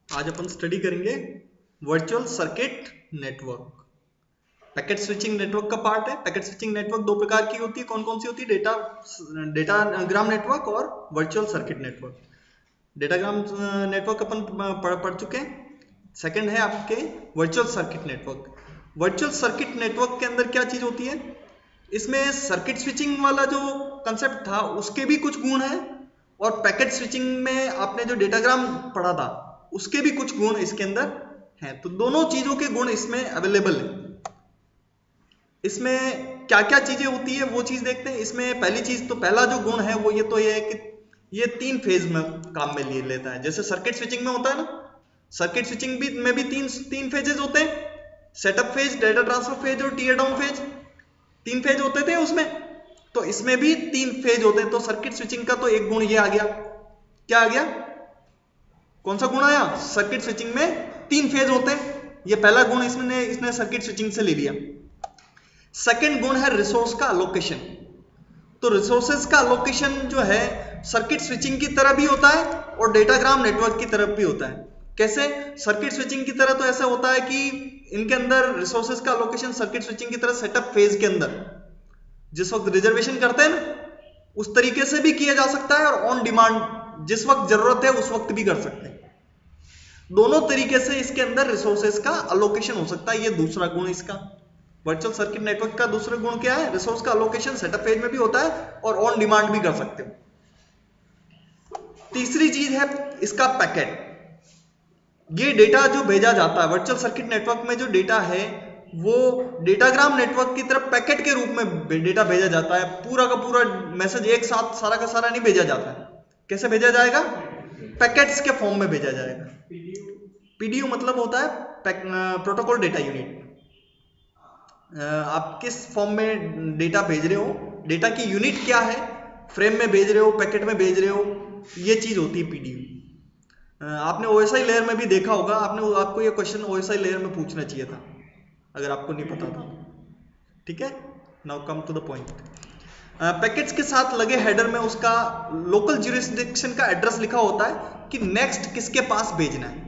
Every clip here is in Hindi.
आज अपन स्टडी करेंगे virtual circuit network. Packet switching network का पार्ट है। पैकेट स्विचिंग नेटवर्क दो प्रकार की होती है। कौन कौन सी होती है? डेटाग्राम नेटवर्क और virtual circuit network. Datagram network अपन पढ़ चुके हैं। सेकंड है आपके virtual circuit network. Virtual circuit network के अंदर क्या चीज होती है? इसमें सर्किट स्विचिंग वाला जो कंसेप्ट था उसके भी कुछ गुण हैं, और पैकेट स्विचिंग में आपने जो डेटाग्राम पढ़ा था उसके भी कुछ गुण इसके अंदर हैं। तो दोनों चीजों के गुण इसमें अवेलेबल है। इसमें क्या क्या चीजें होती है वो चीज देखते हैं। इसमें पहली चीज, तो पहला जो गुण है वो ये है कि ये 3 फेज में काम में ले लेता है। जैसे सर्किट स्विचिंग में होता है ना, सर्किट स्विचिंग में भी तीन फेजेस होते हैं। Setup phase, data transfer phase और टीयर डाउन फेज। 3 फेज होते थे उसमें, तो इसमें भी 3 फेज होते हैं। तो सर्किट स्विचिंग का तो एक गुण ये आ गया। क्या आ गया? कौन सा गुण आया? सर्किट स्विचिंग में 3 फेज होते हैं। ये पहला गुण इसने सर्किट स्विचिंग से ले लिया। सेकंड गुण है रिसोर्स का अलोकेशन। तो रिसोर्सेज का अलोकेशन जो है सर्किट स्विचिंग की तरह भी होता है और डेटाग्राम नेटवर्क की तरफ भी होता है। कैसे? सर्किट स्विचिंग की तरह तो ऐसा होता है कि इनके अंदर रिसोर्सेज का अलोकेशन सर्किट स्विचिंग की तरह सेटअप फेज के अंदर जिस वक्त रिजर्वेशन करते हैं ना, उस तरीके से भी किया जा सकता है, और ऑन डिमांड जिस वक्त जरूरत है उस वक्त भी कर सकते हैं। दोनों तरीके से इसके अंदर रिसोर्सेज का अलोकेशन हो सकता है। ये दूसरा गुण इसका। वर्चुअल सर्किट नेटवर्क का दूसरा गुण क्या है? रिसोर्स का अलोकेशन सेटअप फेज में भी होता है और ऑन डिमांड भी कर सकते हो। तीसरी चीज है इसका पैकेट। ये डेटा जो भेजा जाता है वर्चुअल सर्किट नेटवर्क में, जो डेटा है वो डेटाग्राम नेटवर्क की तरफ पैकेट के रूप में डेटा भेजा जाता है। पूरा का पूरा मैसेज एक साथ सारा का सारा नहीं भेजा जाता है। कैसे भेजा जाएगा? पैकेट्स के फॉर्म में भेजा जाएगा। पीडीयू मतलब होता है प्रोटोकॉल डेटा यूनिट। आप किस फॉर्म में डेटा भेज रहे हो, डेटा की यूनिट क्या है, फ्रेम में भेज रहे हो, पैकेट में भेज रहे हो, ये चीज होती है पीडीयू। आपने ओएसआई लेयर में भी देखा होगा। आपको ये क्वेश्चन ओएसआई लेयर में पूछना चाहिए था अगर आपको नहीं पता था। ठीक है, now come to the point. Packets के साथ लगे हेडर में उसका लोकल ज्यूरिसडिक्शन का एड्रेस लिखा होता है कि नेक्स्ट किसके पास भेजना है।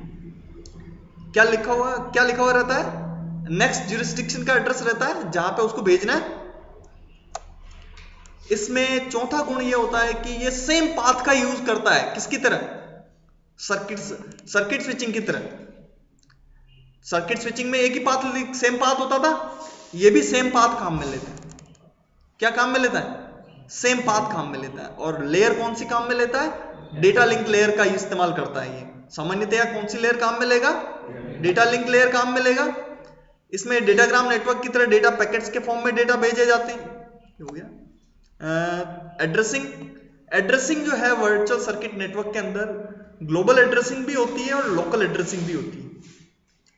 क्या लिखा हुआ रहता है? नेक्स्ट ज्यूरिसडिक्शन का एड्रेस रहता है जहां पे उसको भेजना है। इसमें चौथा गुण ये होता है कि ये सेम पाथ का यूज करता है। किसकी तरह? सर्किट स्विचिंग की तरह। सर्किट स्विचिंग में एक ही पाथ, सेम पाथ होता था, ये भी सेम पाथ काम में लेता है। क्या काम में लेता है? सेम पाथ काम में लेता है। और लेयर कौन सी काम में लेता है? डेटा लिंक लेयर का इस्तेमाल करता है। ये सामान्यतया कौन सी लेयर काम में लेगा? डेटा लिंक लेयर काम में लेगा। इसमें डेटाग्राम नेटवर्क की तरह डेटा पैकेट्स के फॉर्म में डेटा भेजे जाते हैं। हो गया। एड्रेसिंग जो है वर्चुअल सर्किट नेटवर्क के अंदर ग्लोबल एड्रेसिंग भी होती है और लोकल एड्रेसिंग भी होती है।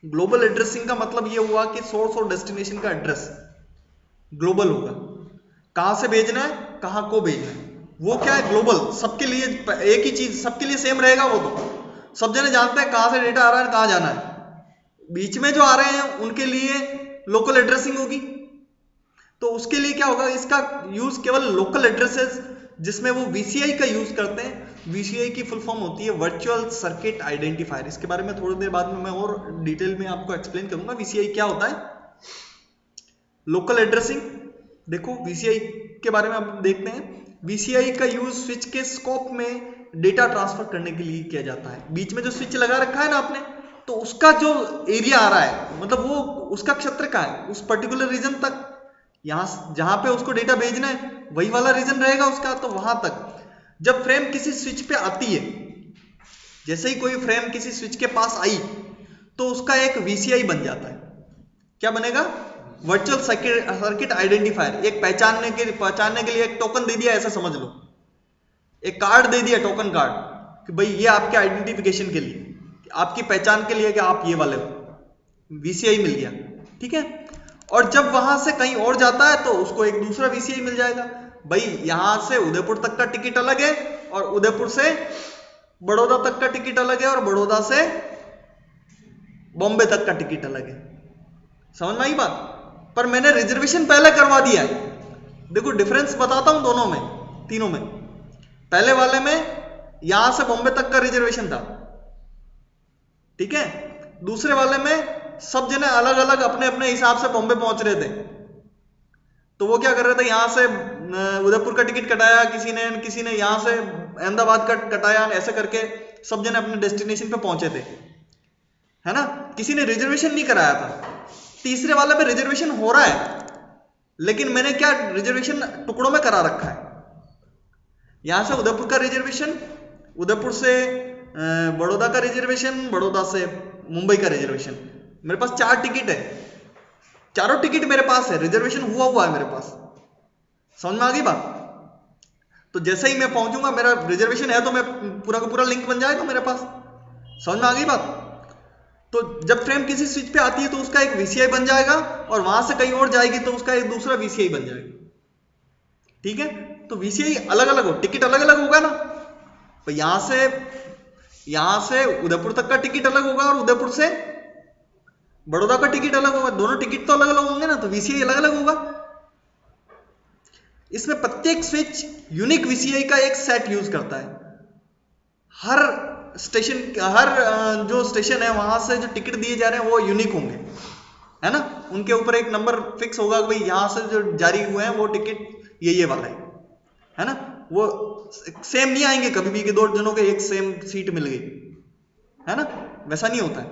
ग्लोबल एड्रेसिंग का मतलब ये हुआ कि सोर्स और डेस्टिनेशन का एड्रेस ग्लोबल होगा। कहां से भेजना है, कहां को भेजना है, वो क्या है? ग्लोबल। सबके लिए एक ही चीज, सबके लिए सेम रहेगा। वो तो सब जने जानते हैं कहां से डेटा आ रहा है, कहां जाना है। बीच में जो आ रहे हैं उनके लिए लोकल एड्रेसिंग होगी। तो उसके लिए क्या होगा? इसका यूज केवल लोकल एड्रेसेस जिसमें वो वीसीआई का यूज करते हैं। वीसीआई की फुल फॉर्म होती है वर्चुअल सर्किट आइडेंटिफायर। इसके बारे में थोड़ी देर बाद में मैं और डिटेल में आपको एक्सप्लेन करूंगा वीसीआई क्या होता है। लोकल एड्रेसिंग देखो, वीसीआई के बारे में आप देखते हैं। वीसीआई का यूज स्विच के स्कोप में डेटा ट्रांसफर करने के लिए किया जाता है। बीच में जो स्विच लगा रखा है ना आपने, तो उसका जो एरिया आ रहा है, मतलब वो उसका क्षेत्र का है, उस पर्टिकुलर रीजन तक, यहां जहां पे उसको डेटा भेजना है वही वाला रीजन रहेगा उसका, तो वहां तक। जब फ्रेम किसी स्विच पे आती है, जैसे ही कोई फ्रेम किसी स्विच के पास आई, तो उसका एक वीसीआई बन जाता है। क्या बनेगा? Virtual circuit identifier. एक पहचानने के लिए एक टोकन दे दिया, ऐसा समझ लो। एक कार्ड दे दिया, टोकन कार्ड, कि भाई ये आपके आइडेंटिफिकेशन के लिए, आपकी पहचान के लिए कि आप ये वाले हो। वीसीआई मिल गया। ठीक है। और जब वहां से कहीं और जाता है तो उसको एक दूसरा वीसीआई मिल जाएगा। भाई यहां से उदयपुर तक का टिकट अलग है, और उदयपुर से बड़ौदा तक का टिकट अलग है, और बड़ौदा से बॉम्बे तक का टिकट अलग है। समझ में आई बात? पर मैंने रिजर्वेशन पहले करवा दिया है। देखो डिफरेंस बताता हूं दोनों में, तीनों में। पहले वाले में यहां से बॉम्बे तक का रिजर्वेशन था, ठीक है। दूसरे वाले में सब जने अलग अलग अपने अपने हिसाब से बॉम्बे पहुंच रहे थे, तो वो क्या कर रहे थे, यहां से उदयपुर का टिकट कटाया किसी ने यहां से अहमदाबाद का कटाया, ऐसे करके सब जने अपने डेस्टिनेशन पे पहुंचे थे, है ना। किसी ने रिजर्वेशन नहीं कराया था। तीसरे वाले में रिजर्वेशन हो रहा है, लेकिन मैंने क्या रिजर्वेशन टुकड़ों में करा रखा है। यहां से उदयपुर का रिजर्वेशन, उदयपुर से बड़ौदा का रिजर्वेशन, बड़ौदा से मुंबई का रिजर्वेशन। मेरे पास 4 टिकट है, चारों टिकट मेरे पास है, रिजर्वेशन हुआ है मेरे पास। समझ में आ गई बात। तो जैसे ही मैं पहुंचूंगा, मेरा रिजर्वेशन है तो मैं पूरा का पूरा लिंक बन जाएगा मेरे पास। समझ में आ गई बात। तो जब ट्रेन किसी स्विच पे आती है तो उसका एक वीसीआई बन जाएगा, और वहां से कहीं और जाएगी तो उसका एक दूसरा वीसीआई बन जाएगा, ठीक है। तो वीसीआई अलग अलग हो, टिकट अलग अलग होगा ना। तो यहां से उदयपुर तक का टिकट अलग होगा और उदयपुर से बड़ौदा का टिकट अलग होगा, दोनों टिकट तो अलग अलग होंगे ना, तो वीसीआई अलग अलग होगा। इसमें प्रत्येक स्विच यूनिक वीसीआई का एक सेट यूज करता है। हर जो स्टेशन है वहां से जो टिकट दिए जा रहे हैं वो यूनिक होंगे, है ना। उनके ऊपर एक नंबर फिक्स होगा कि भाई यहां से जो जारी हुए हैं वो टिकट ये वाला है ना। वो सेम नहीं आएंगे कभी भी कि 2 जनों के एक सेम सीट मिल गई, है ना, वैसा नहीं होता है।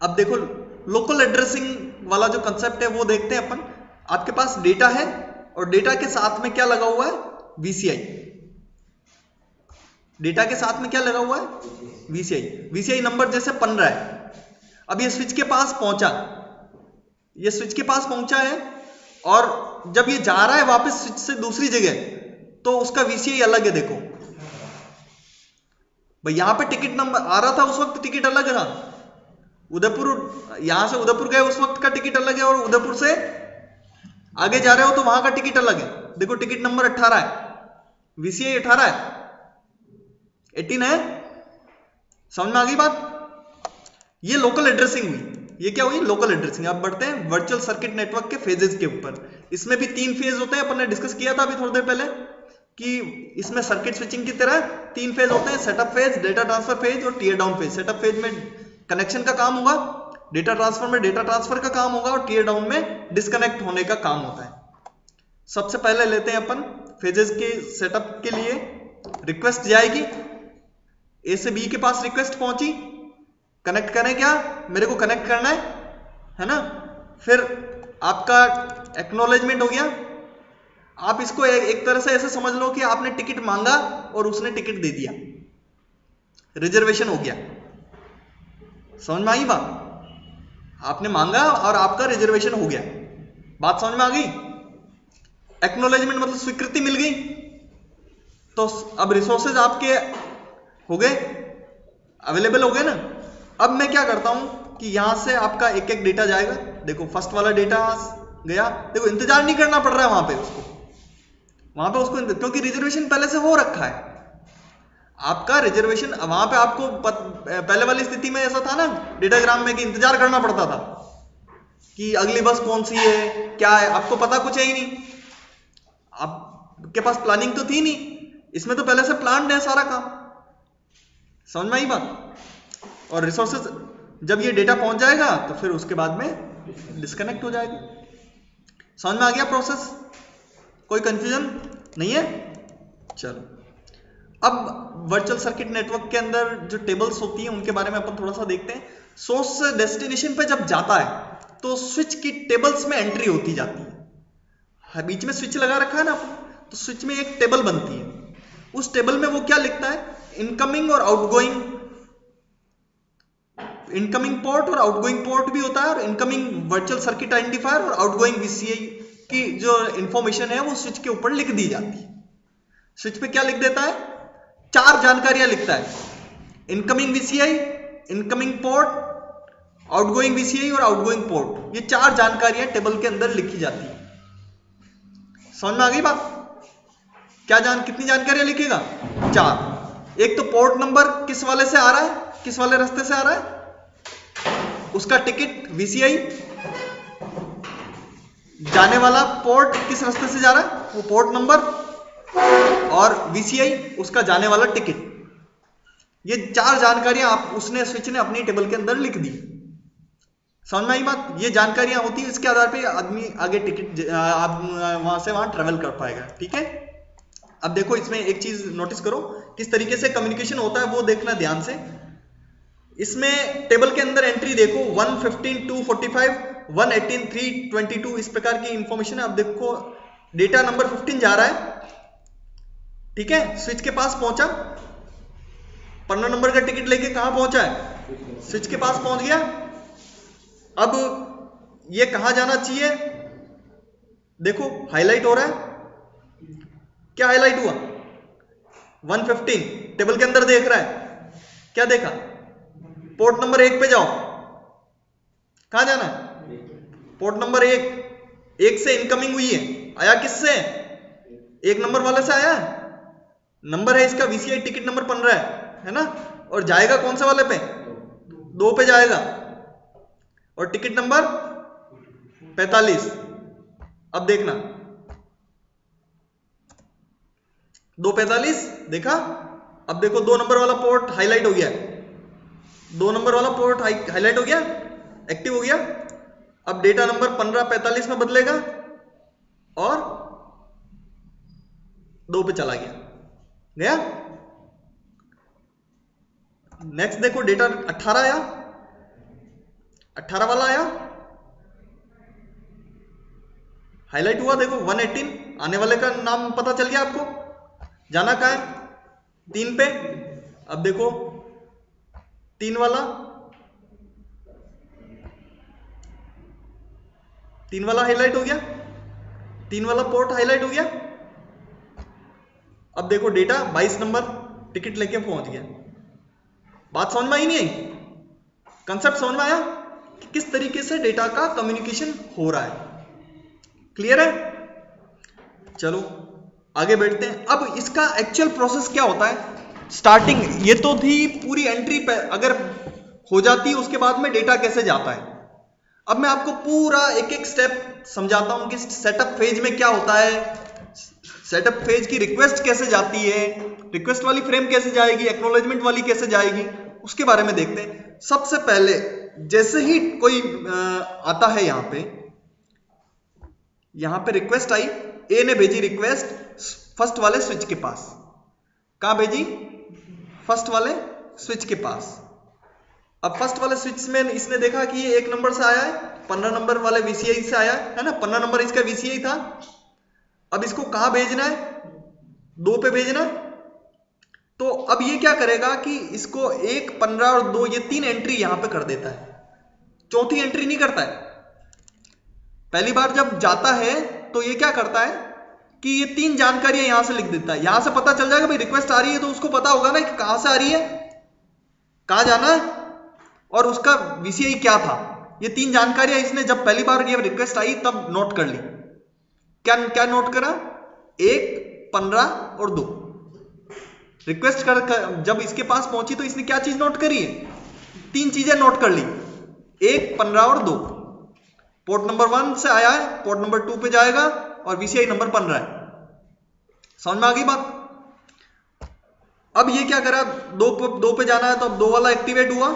अब देखो लोकल एड्रेसिंग वाला जो कंसेप्ट है वो देखते हैं अपन। आपके पास डेटा है और डेटा के साथ में क्या लगा हुआ है, वीसीआई। डेटा के साथ में क्या लगा हुआ है, वीसीआई नंबर जैसे 15 है। अब ये स्विच के पास पहुंचा है, और जब ये जा रहा है वापस स्विच से दूसरी जगह, तो उसका वीसीआई अलग है। देखो भाई यहां पे टिकट नंबर आ रहा था, उस वक्त टिकट अलग था। उदयपुर, यहां से उदयपुर गए उस वक्त का टिकट अलग है, और उदयपुर से आगे जा रहे हो तो वहां का टिकट अलग है। देखो टिकट नंबर 18 है, वीसीआई 18 है, 18 है। समझ में आ गई बात। ये लोकल एड्रेसिंग हुई, ये क्या हुई, लोकल एड्रेसिंग। अब बढ़ते हैं वर्चुअल सर्किट नेटवर्क के फेजेस के ऊपर। इसमें भी 3 फेज होते हैं, अपन ने डिस्कस किया था अभी थोड़ी देर पहले कि इसमें सर्किट स्विचिंग की तरह 3 फेज होते हैं, setup phase, data transfer phase और tear down phase. Setup phase में कनेक्शन का काम होगा, डेटा ट्रांसफर में डेटा ट्रांसफर का काम होगा, और टीयर डाउन में डिस्कनेक्ट होने का काम होता है। सबसे पहले लेते हैं अपन फेजेस के सेटअप के लिए। रिक्वेस्ट जाएगी, ए से बी के पास रिक्वेस्ट पहुंची, कनेक्ट करें क्या, मेरे को कनेक्ट करना है ना। फिर आपका एक्नॉलेजमेंट हो गया। आप इसको एक तरह से ऐसे समझ लो कि आपने टिकट मांगा और उसने टिकट दे दिया, रिजर्वेशन हो गया। समझ में आई बात। आपने मांगा और आपका रिजर्वेशन हो गया, बात समझ में आ गई। एक्नॉलेजमेंट मतलब स्वीकृति मिल गई, तो अब रिसोर्सेज आपके हो गए, अवेलेबल हो गए ना। अब मैं क्या करता हूं कि यहां से आपका एक एक डेटा जाएगा। देखो फर्स्ट वाला डेटा गया, देखो इंतजार नहीं करना पड़ रहा है वहां पे उसको, क्योंकि रिजर्वेशन पहले से हो रखा है। आपका रिजर्वेशन वहां पे आपको पहले वाली स्थिति में ऐसा था ना डेटाग्राम में कि इंतजार करना पड़ता था कि अगली बस कौन सी है, क्या है, आपको पता कुछ है ही नहीं, आपके पास प्लानिंग तो थी नहीं। इसमें तो पहले से प्लान्ड है सारा काम। समझ में आई बात। और रिसोर्सेज जब ये डेटा पहुंच जाएगा तो फिर उसके बाद में डिस्कनेक्ट हो जाएगा। समझ में आ गया प्रोसेस, कोई कंफ्यूजन नहीं है। चलो अब वर्चुअल सर्किट नेटवर्क के अंदर जो टेबल्स होती हैं उनके बारे में अपन थोड़ा सा देखते हैं। सोर्स से डेस्टिनेशन पे जब जाता है तो स्विच की टेबल्स में एंट्री होती जाती है। बीच में स्विच लगा रखा है ना, तो स्विच में एक टेबल बनती है। उस टेबल में वो क्या लिखता है, इनकमिंग और आउटगोइंग, इनकमिंग पोर्ट और आउटगोइंग पोर्ट भी होता है, और इनकमिंग वर्चुअल सर्किट आइडेंटिफायर और आउटगोइंग वीसीआई की जो इंफॉर्मेशन है वो स्विच के ऊपर लिख दी जाती है। स्विच पे क्या लिख देता है, 4 जानकारियां लिखता है, incoming VCI, incoming port, outgoing VCI और आउटगोइंग पोर्ट। ये 4 जानकारियां टेबल के अंदर लिखी जाती है। समझ में आ गई बात। कितनी जानकारियां लिखेगा, 4। एक तो पोर्ट नंबर किस वाले से आ रहा है, किस वाले रास्ते से आ रहा है, उसका टिकट वीसीआई, जाने वाला पोर्ट किस रास्ते से जा रहा है वो पोर्ट नंबर, और वीसीआई उसका जाने वाला टिकट। ये 4 जानकारियां उसने स्विच ने अपनी टेबल के अंदर लिख दी। समझ में आई बात? ये जानकारियां होती है, इसके आधार पे आदमी आगे टिकट वहां से वहां ट्रेवल कर पाएगा। ठीक है, अब देखो इसमें एक चीज नोटिस करो, किस तरीके से कम्युनिकेशन होता है वो देखना ध्यान से। इसमें टेबल के अंदर एंट्री देखो 115, 245, 118, 322 इस प्रकार की इंफॉर्मेशन है। अब देखो डेटा नंबर 15 जा रहा है, ठीक है, स्विच के पास पहुंचा, 15 नंबर का टिकट लेके कहां पहुंचा है? स्विच के पास पहुंच गया। अब ये कहां जाना चाहिए? देखो हाईलाइट हो रहा है, क्या हाईलाइट हुआ? 115 टेबल के अंदर देख रहा है, क्या देखा? पोर्ट नंबर 1 पे जाओ। कहां जाना है? पोर्ट नंबर 1 से इनकमिंग हुई है, आया किससे? 1 नंबर वाले से आया, नंबर है इसका VCI टिकट नंबर 15 है ना, और जाएगा कौन से वाले पे? 2 पे जाएगा, और टिकट नंबर 45। अब देखना 245 देखा। अब देखो 2 नंबर वाला पोर्ट हाईलाइट हो गया, 2 नंबर वाला पोर्ट हाईलाइट हो गया, एक्टिव हो गया। अब डेटा नंबर 1545 में बदलेगा और 2 पे चला गया। नेक्स्ट देखो डेटा 18 आया, 18 वाला आया, हाईलाइट हुआ, देखो 118 आने वाले का नाम पता चल गया आपको, जाना कहां है? 3 पे। अब देखो 3 वाला हाईलाइट हो गया, 3 वाला पोर्ट हाईलाइट हो गया। अब देखो डेटा 22 नंबर टिकट लेके पहुंच गया। बात समझ में आई नहीं आई? कंसेप्ट समझ में आया कि किस तरीके से डेटा का कम्युनिकेशन हो रहा है? क्लियर है? चलो आगे बढ़ते हैं। अब इसका एक्चुअल प्रोसेस क्या होता है? स्टार्टिंग ये तो थी पूरी एंट्री पे अगर हो जाती है, उसके बाद में डेटा कैसे जाता है। अब मैं आपको पूरा एक एक स्टेप समझाता हूं कि सेटअप फेज में क्या होता है, सेटअप फेज की रिक्वेस्ट कैसे जाती है, रिक्वेस्ट वाली फ्रेम कैसे जाएगी, एक्नॉलेजमेंट वाली कैसे जाएगी, उसके बारे में देखते हैं। सबसे पहले जैसे ही कोई आता है यहां पे रिक्वेस्ट आई, ए ने भेजी रिक्वेस्ट फर्स्ट वाले स्विच के पास। कहां भेजी? फर्स्ट वाले स्विच के पास। अब फर्स्ट वाले स्विच में इसने देखा कि ये 1 नंबर से आया है, 15 नंबर वाले VCI से आया है ना, 15 नंबर इसका VCI था। अब इसको कहां भेजना है? 2 पे भेजना है। तो अब ये क्या करेगा कि इसको 1, 15 और 2 ये 3 एंट्री यहां पे कर देता है, चौथी एंट्री नहीं करता है। पहली बार जब जाता है तो ये क्या करता है कि ये 3 जानकारियां यहां से लिख देता है। यहां से पता चल जाएगा भाई रिक्वेस्ट आ रही है, तो उसको पता होगा ना कि कहां से आ रही है, कहां जाना है और उसका VCI क्या था। ये 3 जानकारियां इसने जब पहली बार ये रिक्वेस्ट आई तब नोट कर ली। क्या नोट करा? 1, 15 और 2। रिक्वेस्ट कर जब इसके पास पहुंची तो इसने क्या चीज नोट करी है? 3 चीजें नोट कर ली, 1, 15 और 2। पोर्ट नंबर 1 से आया है, पोर्ट नंबर 2 पे जाएगा और VCI नंबर 15 है। समझ में आ गई बात? अब ये क्या करा? 2 पे जाना है तो अब 2 वाला एक्टिवेट हुआ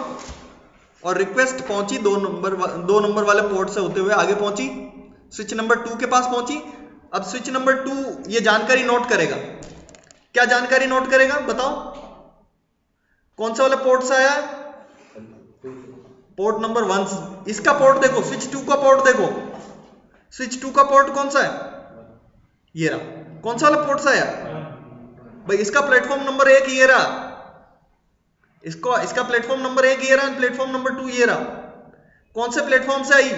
और रिक्वेस्ट पहुंची 2 नंबर वाले पोर्ट से होते हुए आगे पहुंची, स्विच नंबर 2 के पास पहुंची। अब स्विच नंबर 2 ये जानकारी नोट करेगा। क्या जानकारी नोट करेगा बताओ? कौन सा वाले पोर्ट से आया है? Port number 1। इसका पोर्ट देखो, स्विच 2 का पोर्ट देखो, स्विच 2 का पोर्ट कौन सा है? ये रहा। कौन सा वाला पोर्ट से आया भाई? इसका प्लेटफॉर्म नंबर 1 ये रहा, इसका प्लेटफॉर्म नंबर 1 ये रहा, प्लेटफॉर्म नंबर 2 ये रहा। कौन से प्लेटफॉर्म से आई?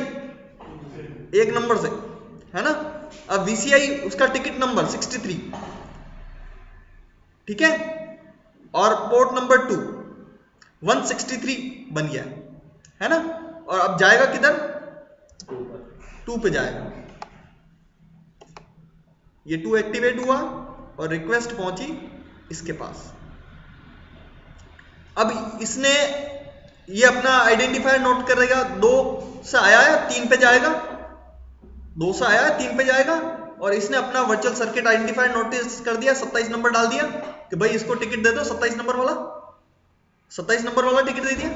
1 नंबर से, है ना। अब VCI उसका टिकट नंबर 63, ठीक है, और पोर्ट नंबर 2 163 बन गया, है ना। और अब जाएगा किधर? 2 पे जाएगा। ये 2 एक्टिवेट हुआ और रिक्वेस्ट पहुंची इसके पास। अब इसने ये अपना आइडेंटिफायर नोट करेगा, 2 से आया है 3 पे जाएगा, 2 से आया है 3 पे जाएगा, और इसने अपना वर्चुअल सर्किट आइडेंटिफायर नोटिस कर दिया, 27 नंबर डाल दिया कि भाई इसको टिकट दे दो 27 नंबर वाला। 27 नंबर वाला टिकट दे दिया,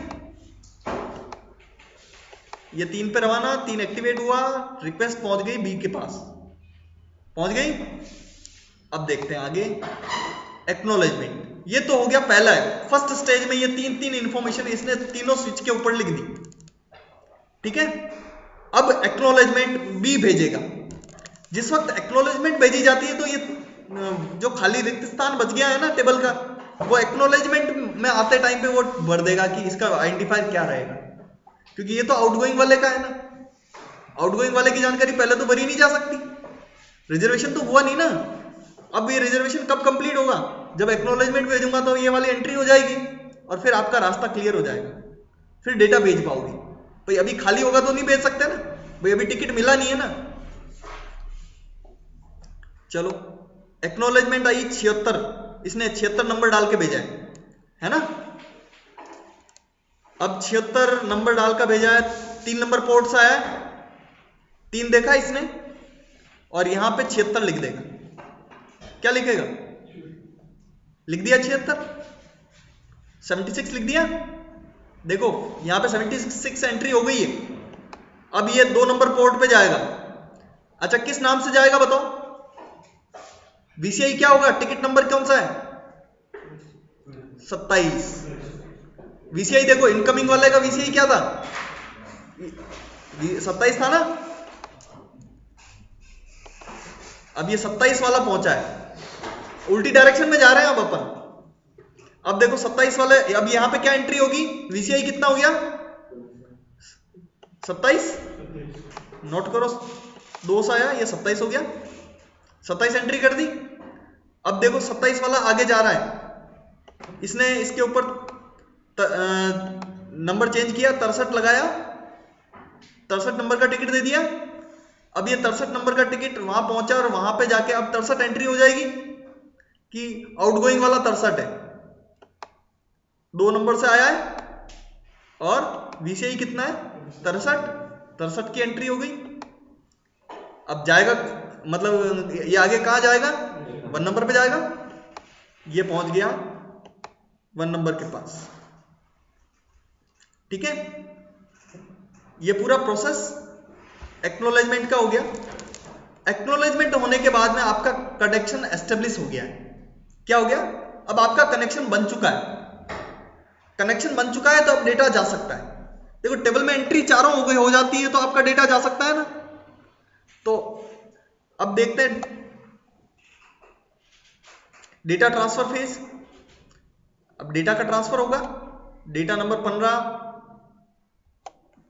ये 3 पे रवाना, 3 एक्टिवेट हुआ, रिक्वेस्ट पहुंच गई बी के पास, पहुंच गई। अब देखते हैं आगे एक्नॉलेजमेंट। ये तो हो गया पहला है, फर्स्ट स्टेज में ये तीन इंफॉर्मेशन इसने तीनों स्विच के ऊपर लिख दी, ठीक है। अब एक्नॉलेजमेंट बी भेजेगा। जिस वक्त एक्नॉलेजमेंट भेजी जाती है तो ये जो खाली रिक्त स्थान बच गया है ना टेबल का, वो एक्नॉलेजमेंट में आते टाइम पे वो भर देगा कि इसका आइडेंटिफायर क्या रहेगा, क्योंकि ये तो आउटगोइंग वाले का है ना, आउटगोइंग वाले की जानकारी पहले तो भरी नहीं जा सकती, रिजर्वेशन तो हुआ नहीं ना। अब ये रिजर्वेशन कब कंप्लीट होगा, जब एक्नॉलेजमेंट भेजूंगा तो ये वाली एंट्री हो जाएगी और फिर आपका रास्ता क्लियर हो जाएगा, फिर डेटा भेज पाओगे। भाई अभी खाली होगा तो नहीं भेज सकते ना, भाई अभी टिकट मिला नहीं है ना। चलो एक्नॉलेजमेंट आई 76, इसने 76 नंबर डाल के भेजा है ना। अब 76 नंबर डाल का भेजा है, 3 नंबर पोर्ट से आया है, 3 देखा इसने, और यहां पे 76 लिख देगा। क्या लिखेगा, लिख दिया 76, 76 लिख दिया। देखो यहां पे 76 एंट्री हो गई है। अब ये 2 नंबर पोर्ट पे जाएगा। अच्छा किस नाम से जाएगा बताओ, VCI क्या होगा, टिकट नंबर कौन सा है, 27। VCI देखो इनकमिंग वाले का VCI क्या था, 27 था ना। अब ये 27 वाला पहुंचा है, उल्टी डायरेक्शन में जा रहे हैं अब अपन। अब देखो 27 वाले, अब यहां पे क्या एंट्री होगी, VCI कितना हो गया 27, नोट करो 2 से आया, ये 27 हो गया, 27 एंट्री कर दी। अब देखो 27 वाला आगे जा रहा है, इसने इसके ऊपर नंबर चेंज किया, 63 लगाया, 63 नंबर का टिकट दे दिया। अब ये 63 नंबर का टिकट वहां पहुंचा और वहां पे जाके अब 63 एंट्री हो जाएगी कि आउटगोइंग वाला 63 है, 2 नंबर से आया है और VCI कितना है 63 की एंट्री हो गई। अब जाएगा मतलब ये आगे कहां जाएगा, 1 नंबर पे जाएगा, ये पहुंच गया 1 नंबर के पास, ठीक है। ये पूरा प्रोसेस एक्नॉलेजमेंट का हो गया। एक्नॉलेजमेंट होने के बाद में आपका कनेक्शन एस्टेब्लिश हो गया है। क्या हो गया, अब आपका कनेक्शन बन चुका है, कनेक्शन बन चुका है तो अब डेटा जा सकता है। देखो टेबल में एंट्री चारों हो जाती है तो आपका डेटा जा सकता है ना। तो अब देखते हैं डेटा ट्रांसफर फेज। अब डेटा का ट्रांसफर होगा, डेटा नंबर 15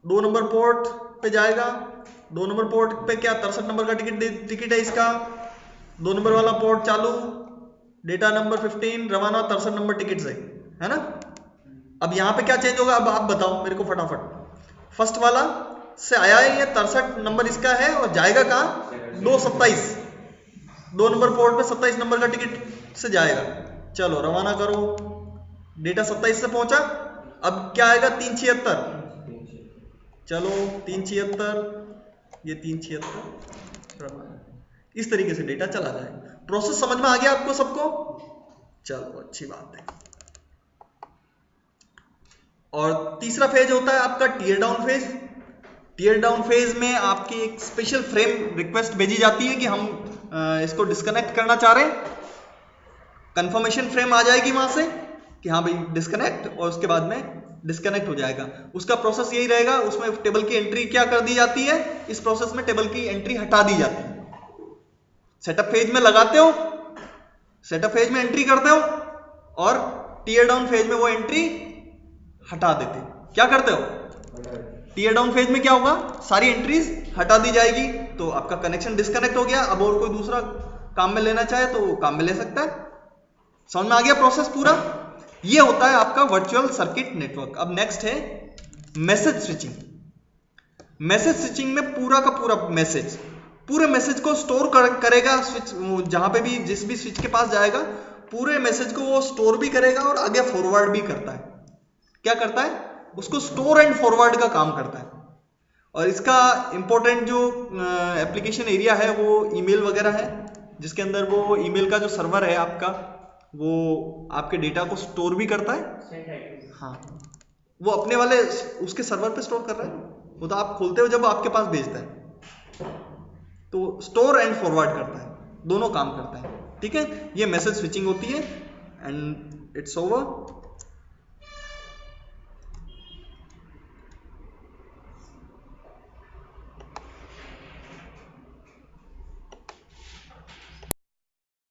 2 नंबर पोर्ट पे जाएगा, 2 नंबर पोर्ट पे क्या 63 नंबर का टिकट है इसका, 2 नंबर वाला पोर्ट चालू, डेटा नंबर 15 रवाना 63 नंबर टिकट से, है ना। अब यहां पे क्या चेंज होगा, अब आप बताओ मेरे को फटाफट। फर्स्ट वाला से आया है ये 63 नंबर इसका है और जाएगा कहां 227, 2 नंबर पोर्ट पे 27 नंबर का टिकट से जाएगा। चलो रवाना करो, डेटा 27 से पहुंचा। अब क्या आएगा 376, चलो 376, ये 376 रवाना। इस तरीके से डेटा चला जाएगा। प्रोसेस समझ में आ गया आपको सबको, चलो अच्छी बात है। और तीसरा फेज होता है आपका tear down phase. Tear down phase में आपकी एक स्पेशल फ्रेम रिक्वेस्ट भेजी जाती है कि हम इसको डिस्कनेक्ट करना चाह रहे हैं। कंफर्मेशन फ्रेम आ जाएगी वहां से कि हाँ भाई डिस्कनेक्ट, और उसके बाद में डिस्कनेक्ट हो जाएगा। उसका प्रोसेस यही रहेगा, उसमें टेबल की एंट्री क्या कर दी जाती है, इस प्रोसेस में टेबल की एंट्री हटा दी जाती है। सेटअप फेज में लगाते हो, सेटअप फेज में एंट्री करते हो और टीयर डाउन फेज में वो एंट्री हटा देते। क्या करते हो, टीयर डाउन फेज में क्या होगा, सारी एंट्रीज हटा दी जाएगी, तो आपका कनेक्शन डिस्कनेक्ट हो गया। अब और कोई दूसरा काम में लेना चाहे तो वो काम में ले सकता है। समझ में आ गया प्रोसेस पूरा। ये होता है आपका वर्चुअल सर्किट नेटवर्क। अब नेक्स्ट है मैसेज स्विचिंग। मैसेज स्विचिंग में पूरा का पूरा मैसेज, पूरे मैसेज को स्टोर करेगा स्विच, जहां पे भी जिस भी स्विच के पास जाएगा पूरे मैसेज को वो स्टोर भी करेगा और आगे फॉरवर्ड भी करता है। क्या करता है, उसको स्टोर एंड फॉरवर्ड का काम करता है। और इसका इंपॉर्टेंट जो एप्लीकेशन एरिया है वो ईमेल वगैरह है, जिसके अंदर वो ईमेल का जो सर्वर है आपका, वो आपके डेटा को स्टोर भी करता है। हाँ, वो अपने वाले उसके सर्वर पे स्टोर कर रहा है, वो तो आप खोलते हो जब आपके पास भेजता है, तो स्टोर एंड फॉरवर्ड करता है, दोनों काम करता है। ठीक है, ये मैसेज स्विचिंग होती है एंड इट्स ओवर।